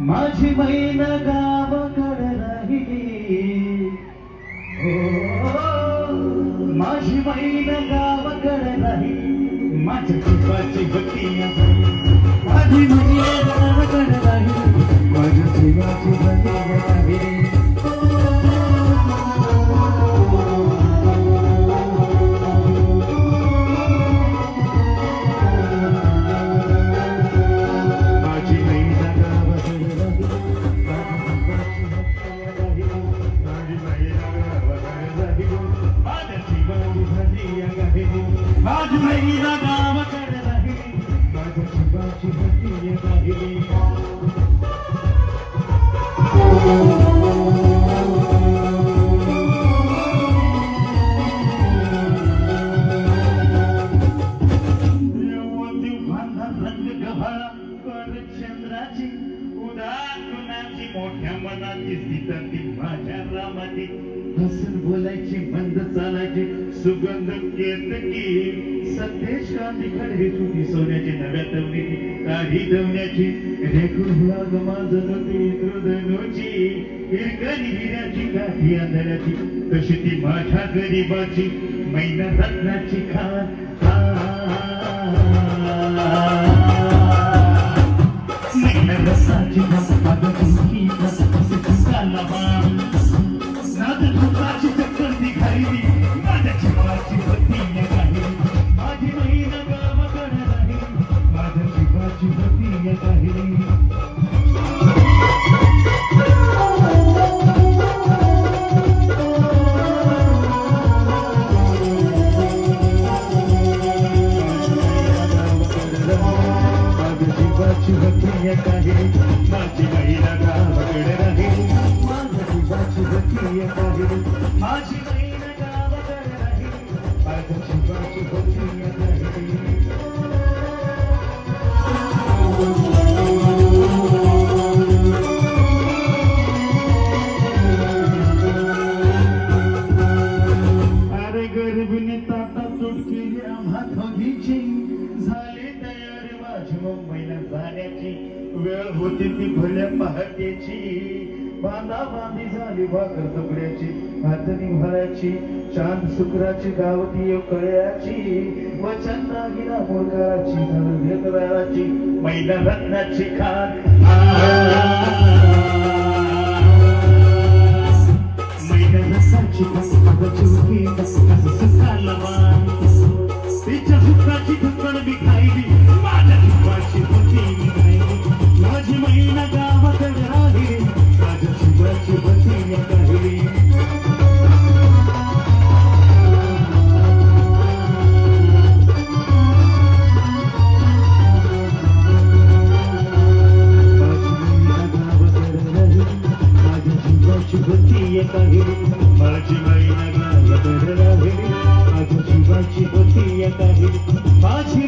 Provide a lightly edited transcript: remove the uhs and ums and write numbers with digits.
माझी मैना गावाकडे राहिली, माझी मैना गावाकडे राहिली, माझ्या जीवाची भक्ती माझी मैना गावाकडे राहिली, माझ्या जीवाची भक्ती राहिली. माझी मैना गावाकडे राहिली, माझ्या जीवाची भक्ती राहिली. रंग गव्हाळा कर चंद्राची, उदार गुणाची, मोठ्या मनाची, सीता ती माझ्या रामाची, हसून बोलायची, मंद चालायची, सुगंध केतकी, सतेज कांती खडे चुटी, सोन्याची नव्या तवनीची, काढी दवण्याची, रेखून माझं नव्हती हृदयनोची, हिरकणी हिऱ्याची, गाठी आंधळ्याची, तशी ती माझ्या गरीबाची मैना रत्नाची खान. मैना रसाची अगं तुमची तुझा लबान, नाद झुकाची चक्कर दिखायली, माझ्या जीवाची भक्ती राहिली, माझी मैना गावाकडे राहिली, माझ्या जीवाची भक्ती राहिली. माझी मैना गावाकडे राहिली, माझ्या जीवाची भक्ती राहिली, माझी मैना गावाकडे राहिली, माझ्या जीवाची भक्ती राहिली. अरे गर्भीने ताटा तुटकेली आम्हा दोघीची, झाली तयारी माझी मुंबईला जाण्याची, वेळ होती ती भल्या पहाटेची, बांधाबांधी झाली भाकर तुकड्याची, हातनी भराची, चांद शुक्राची, गावठी कळ्याची, वचन दागिना मोरगाची, भेदराची, मैना रत्नाची खान. मैना रसाची चिवकी सुखाला मान, तिच्या सुखाची ढुकण मी खायली, माझ्या जीवाची भक्ती राहिली, माझी मैना गावाकडे राहिली, माझ्या जीवाची भक्ती राहिली. माझ्या जीवाची भक्ती राहिली, माझी मैना गावाकडे राहिली, माझ्या जीवाची भक्ती राहिली, माझी